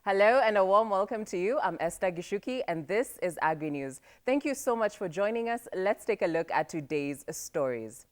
Hello and a warm welcome to you. I'm Esther Gishuki and this is Agri News. Thank you so much for joining us. Let's take a look at today's stories.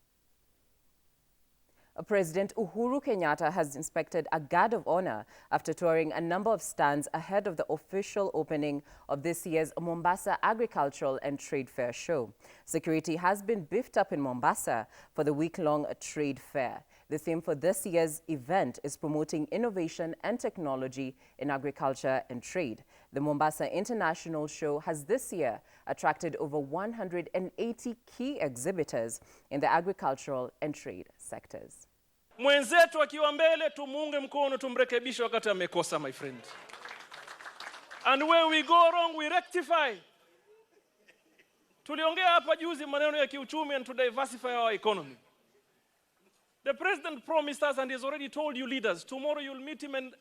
President Uhuru Kenyatta has inspected a guard of honor after touring a number of stands ahead of the official opening of this year's Mombasa Agricultural and Trade Fair show. Security has been beefed up in Mombasa for the week-long trade fair. The theme for this year's event is promoting innovation and technology in agriculture and trade. The Mombasa International Show has this year attracted over 180 key exhibitors in the agricultural and trade sectors. Mwenzetu akiwa mbele tumunge mkono tumrekebishe wakati amekosa, my friend. And where we go wrong we rectify. Tuliongea hapa juzi maneno ya kiuchumi and to diversify our economy. The president promised us and he has already told you leaders, tomorrow you'll meet him and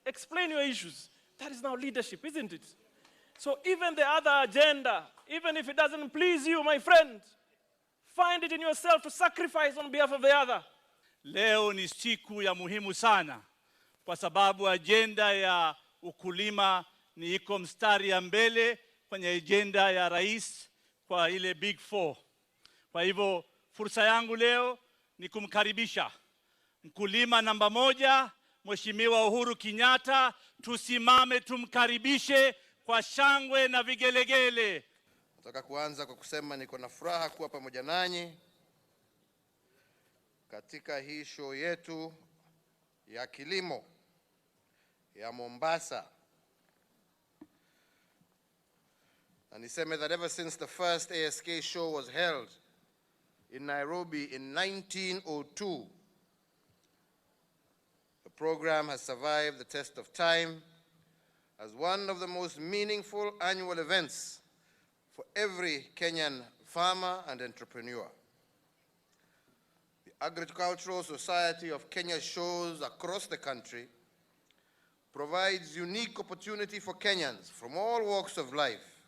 explain your issues. That is now leadership, isn't it? So even the other agenda, even if it doesn't please you, my friend, find it in yourself to sacrifice on behalf of the other. Leo ni siku ya muhimu sana kwa sababu agenda ya ukulima ni iko mstari ya mbele kwenye agenda ya rais kwa ile Big Four. Kwa hivyo fursa yangu leo ni kumkaribisha mkulima namba 1, Mheshimiwa Uhuru Kenyatta. Tusimame tumkaribishe kwa shangwe na vigelegele. Nataka kuanza kwa kusema niko na furaha kuwa pamoja nanyi katika hii show yetu ya kilimo ya Mombasa. Na niseme that ever since the first ASK show was held in Nairobi in 1902, the program has survived the test of time as one of the most meaningful annual events for every Kenyan farmer and entrepreneur. The Agricultural Society of Kenya shows across the country provides unique opportunity for Kenyans from all walks of life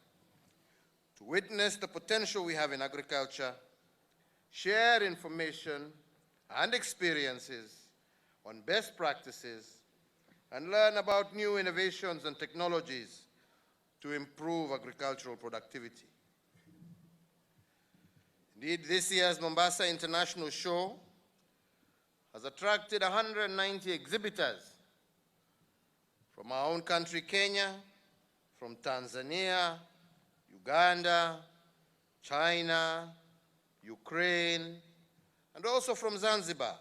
to witness the potential we have in agriculture, share information and experiences on best practices, and learn about new innovations and technologies to improve agricultural productivity. Indeed, this year's Mombasa International Show has attracted 190 exhibitors from our own country, Kenya, from Tanzania, Uganda, China, Ukraine, and also from Zanzibar.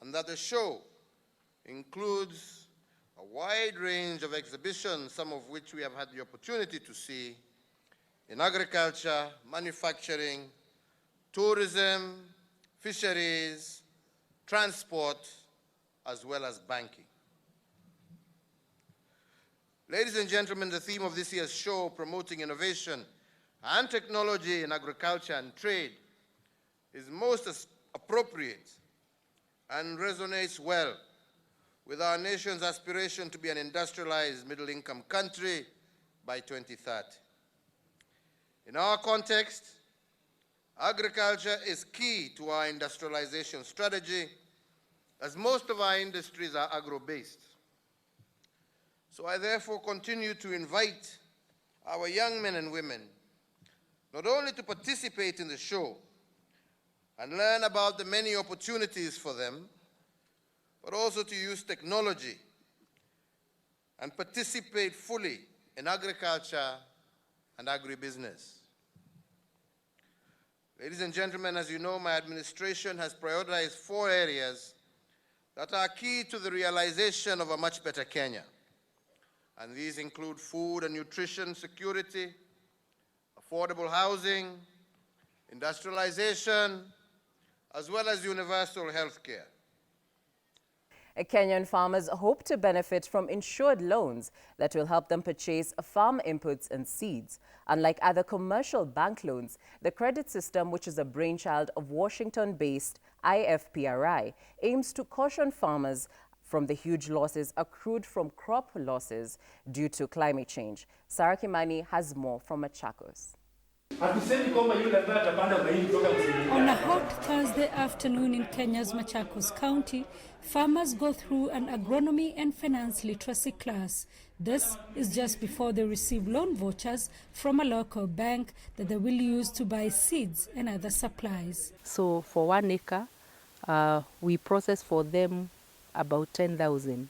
And that the show includes a wide range of exhibitions, some of which we have had the opportunity to see in agriculture, manufacturing, tourism, fisheries, transport, as well as banking. Ladies and gentlemen, the theme of this year's show, promoting innovation and technology in agriculture and trade, is most appropriate and resonates well with our nation's aspiration to be an industrialized middle-income country by 2030. In our context, agriculture is key to our industrialization strategy, as most of our industries are agro-based. So I therefore continue to invite our young men and women not only to participate in the show and learn about the many opportunities for them, but also to use technology and participate fully in agriculture and agribusiness. Ladies and gentlemen, as you know, my administration has prioritized 4 areas that are key to the realization of a much better Kenya. And these include food and nutrition security, affordable housing, industrialization, as well as universal health care. Kenyan farmers hope to benefit from insured loans that will help them purchase farm inputs and seeds. Unlike other commercial bank loans, the credit system, which is a brainchild of Washington-based IFPRI, aims to caution farmers from the huge losses accrued from crop losses due to climate change. Sarah Kimani has more from Machakos. On a hot Thursday afternoon in Kenya's Machakos County, farmers go through an agronomy and finance literacy class. This is just before they receive loan vouchers from a local bank that they will use to buy seeds and other supplies. So for 1 acre, we process for them about 10,000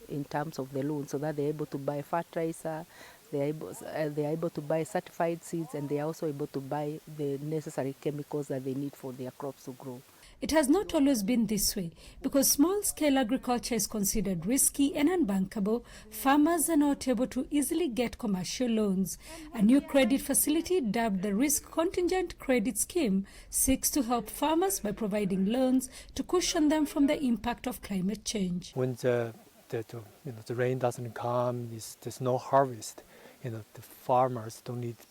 in terms of the loan, so that they're able to buy fertilizer, they're able to buy certified seeds, and they're also able to buy the necessary chemicals that they need for their crops to grow. It has not always been this way. Because small-scale agriculture is considered risky and unbankable, farmers are not able to easily get commercial loans. A new credit facility dubbed the Risk Contingent Credit Scheme seeks to help farmers by providing loans to cushion them from the impact of climate change. When the rain doesn't come, there's no harvest, the farmers don't need to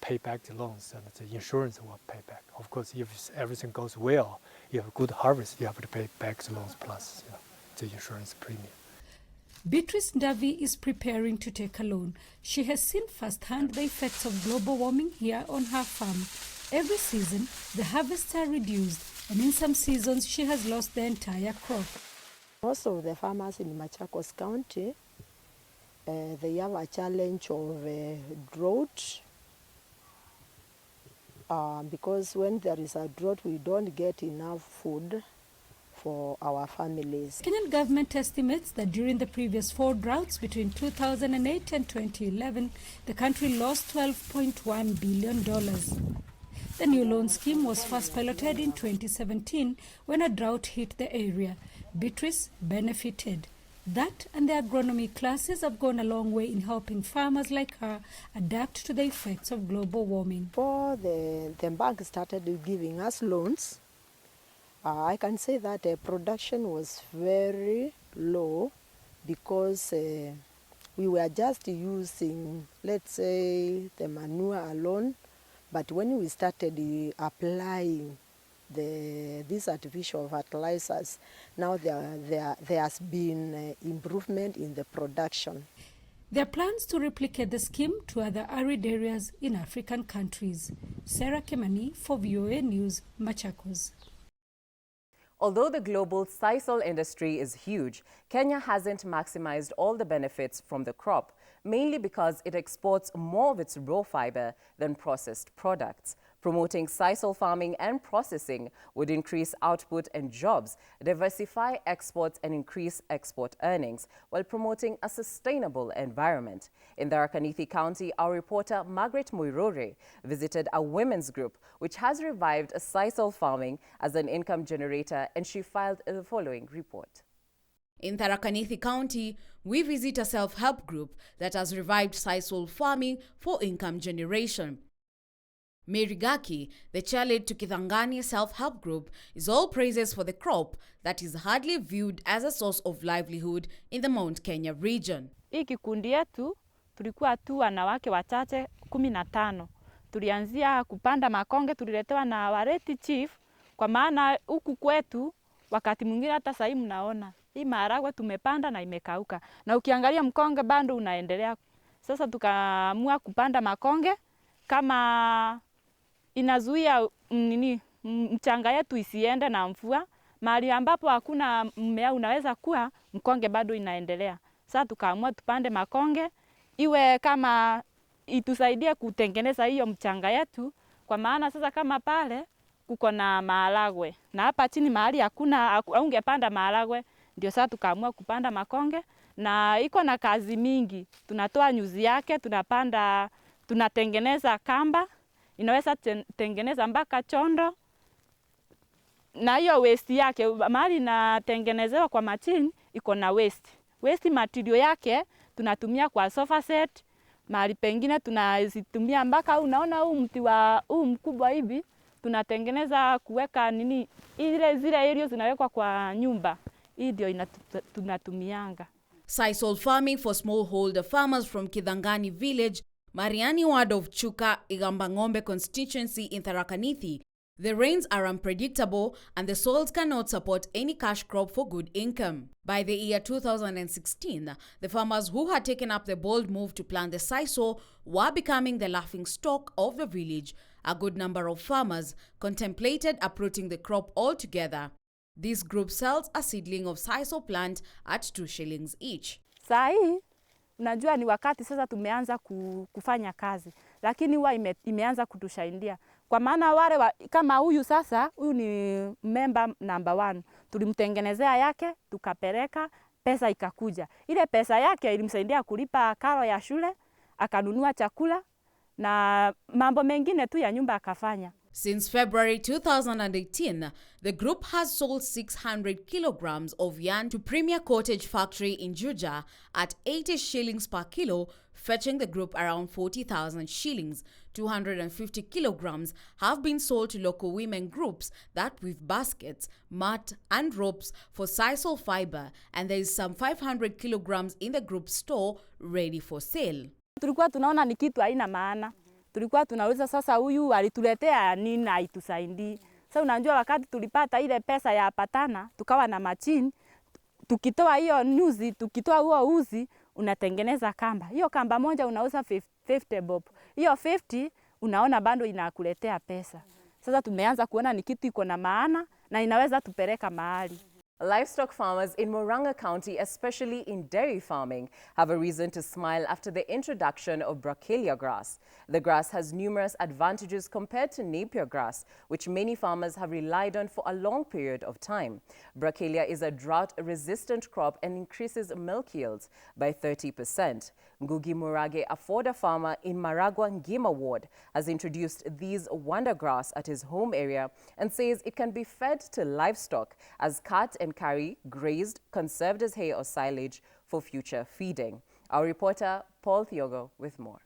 pay back the loans, and the insurance will pay back. Of course, if everything goes well, you have a good harvest, you have to pay back the loans plus the insurance premium. Beatrice Ndavi is preparing to take a loan. She has seen firsthand the effects of global warming here on her farm. Every season, the harvests are reduced, and in some seasons, she has lost the entire crop. Most of the farmers in Machakos County, they have a challenge of drought, because when there is a drought, we don't get enough food for our families. Kenyan government estimates that during the previous 4 droughts between 2008 and 2011, the country lost $12.1 billion. The new loan scheme was first piloted in 2017 when a drought hit the area. Beatrice benefited. That and the agronomy classes have gone a long way in helping farmers like her adapt to the effects of global warming. Before the bank started giving us loans, I can say that production was very low because we were just using, let's say, the manure alone. But when we started applying these artificial fertilizers, now there has been improvement in the production. There are plans to replicate the scheme to other arid areas in African countries. Sarah Kemani for VOA News, Machakos. Although the global sisal industry is huge, Kenya hasn't maximized all the benefits from the crop, mainly because it exports more of its raw fiber than processed products. Promoting sisal farming and processing would increase output and jobs, diversify exports and increase export earnings, while promoting a sustainable environment. In Tharaka-Nithi County, our reporter Margaret Muirore visited a women's group which has revived sisal farming as an income generator, and she filed the following report. In Tharaka-Nithi County, we visit a self-help group that has revived sisal farming for income generation. Mary Gaki, the chairlead to Kithangani self-help group, is all praises for the crop that is hardly viewed as a source of livelihood in the Mount Kenya region. Hii kikundi yetu tulikuwa tu wanawake wachache 15. Tulianzia kupanda makonge, tuliletewa na Wareti chief, kwa maana huku kwetu wakati mwingine hata sasa mnaona hii maharagwe tumepanda na imekauka, na ukiangalia mkonge bado unaendelea. Sasa tukaamua kupanda makonge kama inazuia mchanga yetu isiende na mvua. Mahali ambapo hakuna mmea unaweza kuwa, mkonge bado inaendelea. Sasa tukaamua tupande makonge iwe kama itusaidie kutengeneza hiyo mchanga yetu, kwa maana sasa kama pale kuko na maharagwe na hapa chini mahali hakuna, ungepanda maharagwe. Ndio sasa tukaamua kupanda makonge, na iko na kazi mingi. Tunatoa nyuzi yake, tunapanda, tunatengeneza kamba, inaweza tengeneza mpaka chondo, na hiyo waste yake mahali natengenezewa kwa machine iko na waste material yake tunatumia kwa sofa set, mahali pengine tunazitumia mpaka unaona huu mti wa huu mkubwa hivi tunatengeneza kuweka zile areas zinawekwa kwa nyumba. Hii ndio tunatumianga. Sisal farming for smallholder farmers from Kithangani village, Mariani ward of Chuka, Igambangombe constituency in Tharaka-Nithi. The rains are unpredictable and the soils cannot support any cash crop for good income. By the year 2016, the farmers who had taken up the bold move to plant the sisal were becoming the laughing stock of the village. A good number of farmers contemplated uprooting the crop altogether. This group sells a seedling of sisal plant at 2 shillings each. Saa hii unajua ni wakati sasa tumeanza kufanya kazi, lakini huwa imeanza kutusaidia. Kwa maana wale kama huyu sasa, huyu ni member number 1. Tulimtengenezea yake, tukapeleka, pesa ikakuja. Ile pesa yake ilimsaidia kulipa karo ya shule, akanunua chakula na mambo mengine tu ya nyumba akafanya. Since February 2018, the group has sold 600 kilograms of yarn to Premier Cottage Factory in Juja at 80 shillings per kilo, fetching the group around 40,000 shillings. 250 kilograms have been sold to local women groups that weave baskets, mat and ropes for sisal fiber, and there is some 500 kilograms in the group store ready for sale. Tulikuwa tunaona ni kitu haina maana. Tulikuwa tunauliza sasa huyu alituletea nini na itusaidii. Sasa unajua wakati tulipata ile pesa ya patana, tukawa na machine, tukitoa hiyo nyuzi, tukitoa huo uzi, unatengeneza kamba. Hiyo kamba moja unauza 50 bob. Hiyo 50 unaona bado inakuletea pesa. Sasa tumeanza kuona ni kitu iko na maana na inaweza tupeleka mahali. Livestock farmers in Murang'a County, especially in dairy farming, have a reason to smile after the introduction of Brachiaria grass. The grass has numerous advantages compared to Napier grass, which many farmers have relied on for a long period of time. Brachiaria is a drought-resistant crop and increases milk yields by 30%. Ngugi Murage, a fodder farmer in Maragua Ngima ward, has introduced these wonder grass at his home area and says it can be fed to livestock as cut and carry, grazed, conserved as hay or silage for future feeding. Our reporter Paul Thiogo with more.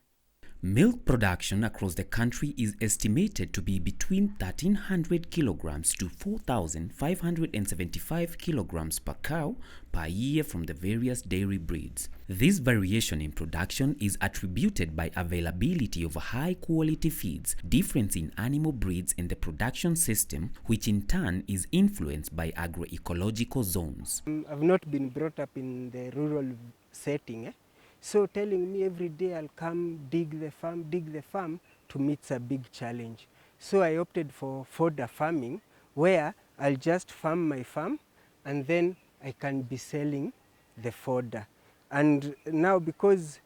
Milk production across the country is estimated to be between 1,300 kilograms to 4,575 kilograms per cow per year from the various dairy breeds. This variation in production is attributed by availability of high-quality feeds, difference in animal breeds in the production system, which in turn is influenced by agroecological zones. I've not been brought up in the rural setting, So telling me every day I'll come dig the farm, to me it's a big challenge. So I opted for fodder farming, where I'll just farm my farm and then I can be selling the fodder. And now because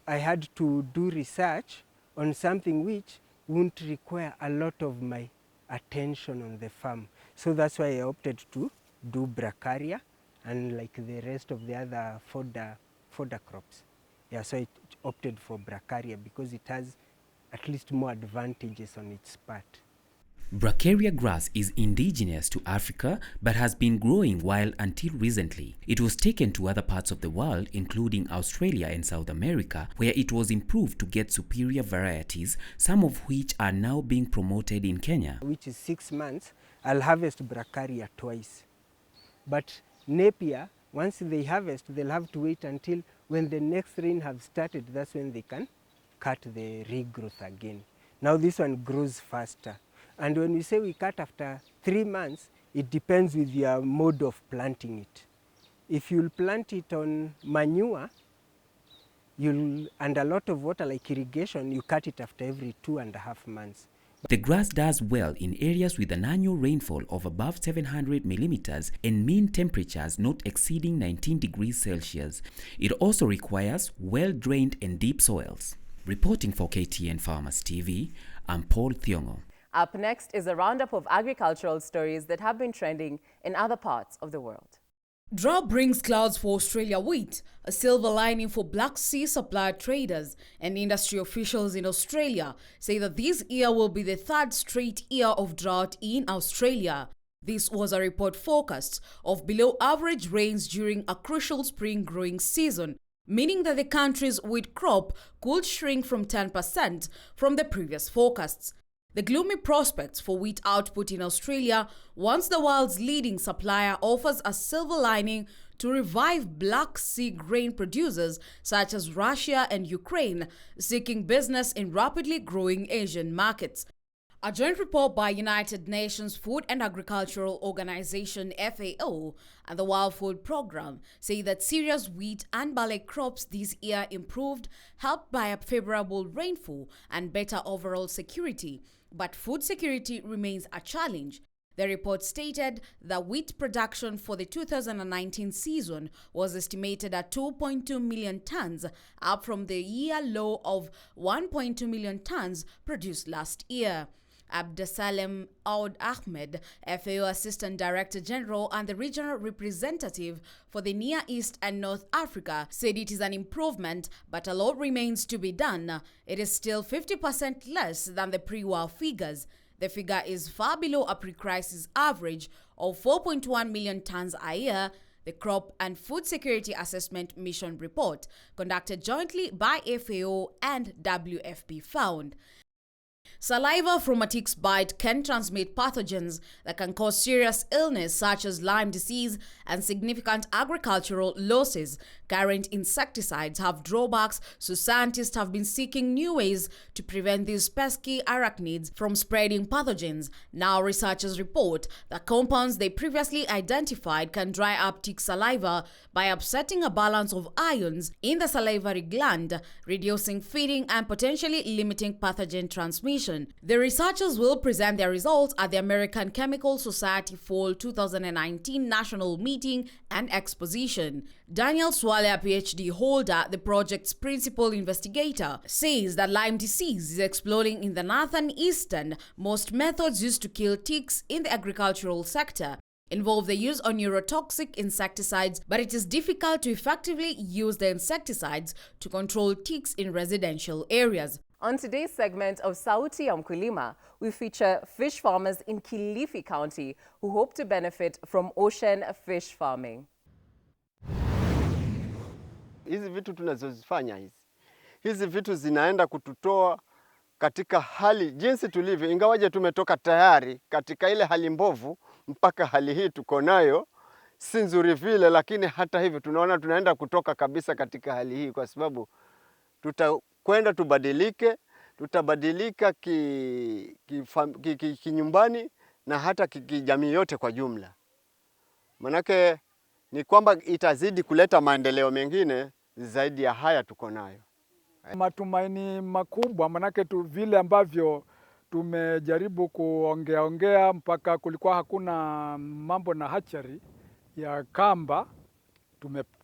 I had to do research on something which won't require a lot of my attention on the farm. So that's why I opted to do Brachiaria and like the rest of the other fodder crops. Yeah, so I opted for Brachiaria because it has at least more advantages on its part. Brachiaria grass is indigenous to Africa but has been growing wild until recently. It was taken to other parts of the world, including Australia and South America, where it was improved to get superior varieties, some of which are now being promoted in Kenya. Which is 6 months, I'll harvest Brachiaria twice. But Napier, once they harvest, they'll have to wait until when the next rain have started, that's when they can cut the regrowth again. Now this one grows faster. And when we say we cut after 3 months, it depends with your mode of planting it. If you'll plant it on manure, and a lot of water like irrigation, you cut it after every 2.5 months. The grass does well in areas with an annual rainfall of above 700 millimeters and mean temperatures not exceeding 19 degrees Celsius. It also requires well-drained and deep soils. Reporting for KTN Farmers TV, I'm Paul Thiongo. Up next is a roundup of agricultural stories that have been trending in other parts of the world. Drought brings clouds for Australia wheat, a silver lining for Black Sea supply traders, and industry officials in Australia say that this year will be the 3rd straight year of drought in Australia. This was a report forecast of below average rains during a crucial spring growing season, meaning that the country's wheat crop could shrink from 10% from the previous forecasts. The gloomy prospects for wheat output in Australia, once the world's leading supplier, offers a silver lining to revive Black Sea grain producers such as Russia and Ukraine seeking business in rapidly growing Asian markets. A joint report by United Nations Food and Agricultural Organization (FAO) and the World Food Programme say that Syria's wheat and barley crops this year improved, helped by a favorable rainfall and better overall security. But food security remains a challenge. The report stated that wheat production for the 2019 season was estimated at 2.2 million tons, up from the year low of 1.2 million tons produced last year. Abdesalem Oud Ahmed, FAO Assistant Director General and the regional representative for the Near East and North Africa, said it is an improvement, but a lot remains to be done. It is still 50% less than the pre-war figures. The figure is far below a pre-crisis average of 4.1 million tons a year, the Crop and Food Security Assessment Mission report, conducted jointly by FAO and WFP, found. Saliva from a tick's bite can transmit pathogens that can cause serious illness such as Lyme disease and significant agricultural losses. Current insecticides have drawbacks, so scientists have been seeking new ways to prevent these pesky arachnids from spreading pathogens. Now researchers report that compounds they previously identified can dry up tick saliva by upsetting a balance of ions in the salivary gland, reducing feeding and potentially limiting pathogen transmission. The researchers will present their results at the American Chemical Society Fall 2019 National Meeting and Exposition. Daniel Swale, a PhD holder, the project's principal investigator, says that Lyme disease is exploding in the northern eastern. Most methods used to kill ticks in the agricultural sector involve the use of neurotoxic insecticides, but it is difficult to effectively use the insecticides to control ticks in residential areas. On today's segment of Sauti ya Mkulima, we feature fish farmers in Kilifi County who hope to benefit from ocean fish farming. Hizi vitu tunazozifanya hizi vitu zinaenda kututoa katika hali jinsi tulivyo, ingawaje tumetoka tayari katika ile hali mbovu mpaka hali hii tuko nayo si nzuri vile, lakini hata hivyo tunaona tunaenda kutoka kabisa katika hali hii, kwa sababu tutakwenda tutabadilika kinyumbani na hata kijamii yote kwa jumla. Manake ni kwamba itazidi kuleta maendeleo mengine zaidi ya haya tuko nayo. Matumaini makubwa, manake vile ambavyo tumejaribu kuongea mpaka kulikuwa hakuna mambo na hatchery ya kamba,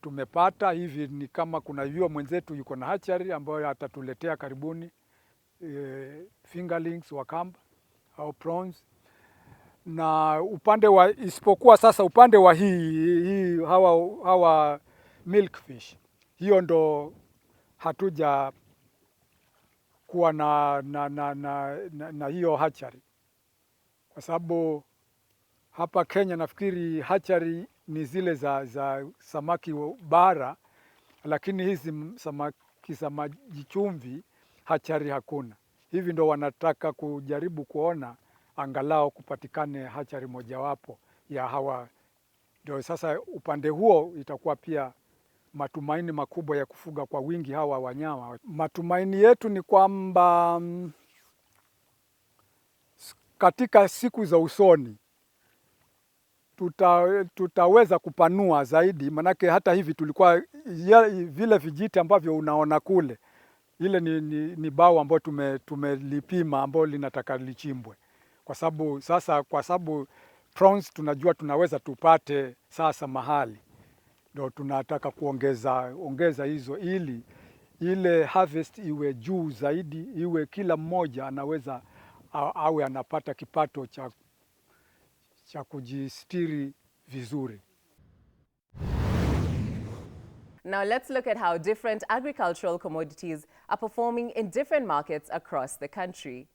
tumepata hivi. Ni kama kuna yule mwenzetu yuko na hatchery ambayo atatuletea karibuni fingerlings wa kamba au prawns, na upande wa isipokuwa sasa upande wa hii hawa milkfish, hiyo ndo hatuja kuwa na hiyo hatchery, kwa sababu hapa Kenya nafikiri hatchery ni zile za samaki bara, lakini hizi samaki za maji chumvi hatchery hakuna. Hivi ndo wanataka kujaribu kuona angalau kupatikane hatchery mojawapo ya hawa. Ndio sasa upande huo itakuwa pia matumaini makubwa ya kufuga kwa wingi hawa wanyama. Matumaini yetu ni kwamba katika siku za usoni tutaweza kupanua zaidi, manake hata hivi tulikuwa vile vijiti ambavyo unaona kule, ile ni bao ambao tumelipima ambao linataka lichimbwe, kwa sababu prawns tunajua tunaweza tupate sasa mahali, ndio tunataka kuongeza hizo ili ile harvest iwe juu zaidi, iwe kila mmoja anaweza awe anapata kipato cha kujistiri vizuri. Now let's look at how different agricultural commodities are performing in different markets across the country.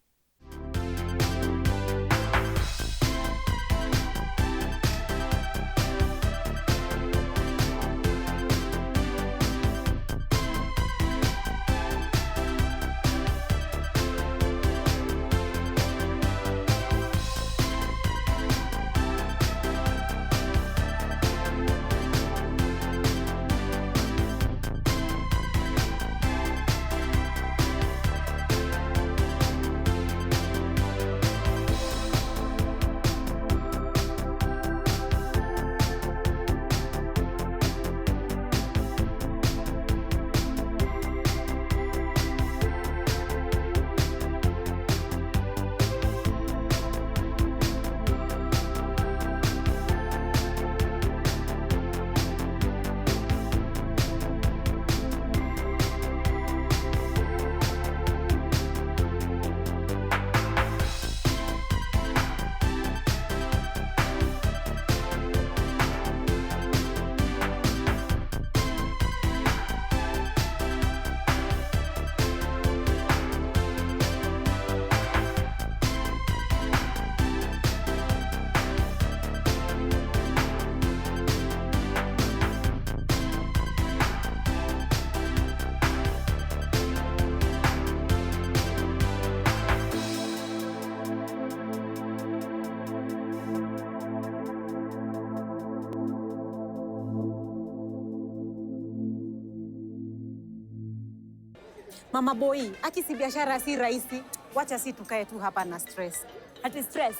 Mama boy, aki si biashara si rahisi. Wacha si tukae tu hapa na stress. Ati stress.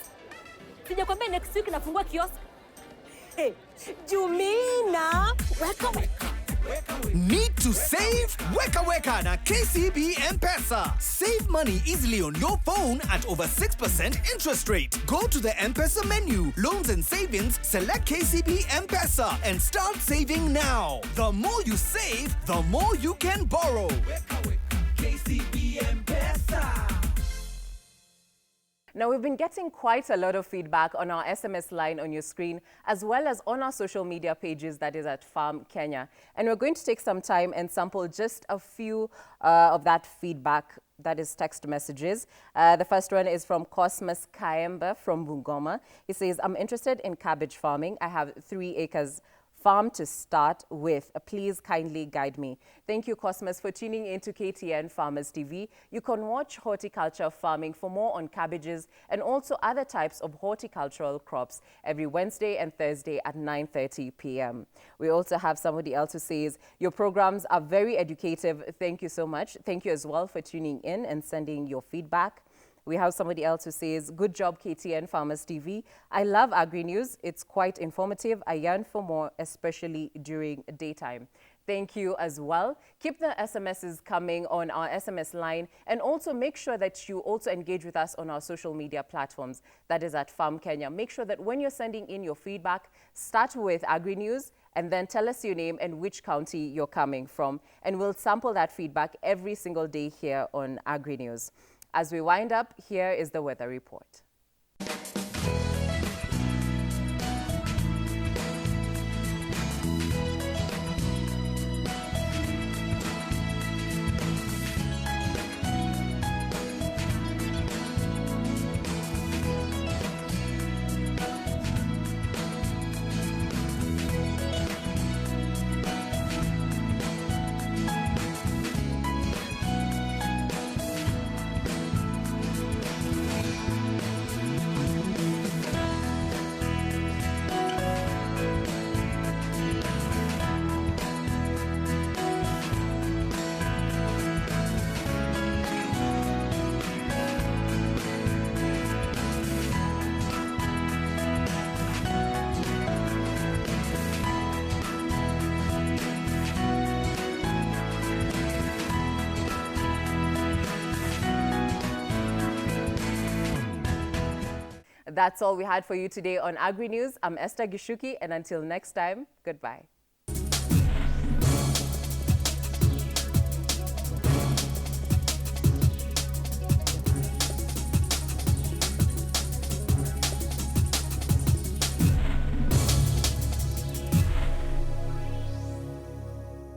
Sijakwambia next week nafungua kiosk. Hey, Jumina, weka. Need to save? Weka na KCB M-Pesa. Save money easily on your phone at over 6% interest rate. Go to the M-Pesa menu, loans and savings, select KCB M-Pesa and start saving now. The more you save, the more you can borrow. KCB M-Pesa. Now, we've been getting quite a lot of feedback on our SMS line on your screen, as well as on our social media pages, that is at Farm Kenya. And we're going to take some time and sample just a few of that feedback, that is text messages. The first one is from Cosmas Kaemba from Bungoma. He says, I'm interested in cabbage farming. I have 3 acres farm to start with. Please kindly guide me. Thank you, Cosmos, for tuning into KTN Farmers TV. You can watch horticulture farming for more on cabbages and also other types of horticultural crops every Wednesday and Thursday at 9:30 p.m. We also have somebody else who says, your programs are very educative. Thank you so much. Thank you as well for tuning in and sending your feedback. We have somebody else who says, good job, KTN Farmers TV. I love Agri News. It's quite informative. I yearn for more, especially during daytime. Thank you as well. Keep the SMSs coming on our SMS line, and also make sure that you also engage with us on our social media platforms. That is at Farm Kenya. Make sure that when you're sending in your feedback, start with Agri News and then tell us your name and which county you're coming from. And we'll sample that feedback every single day here on Agri News. As we wind up, here is the weather report. That's all we had for you today on Agri News. I'm Esther Gishuki, and until next time, goodbye.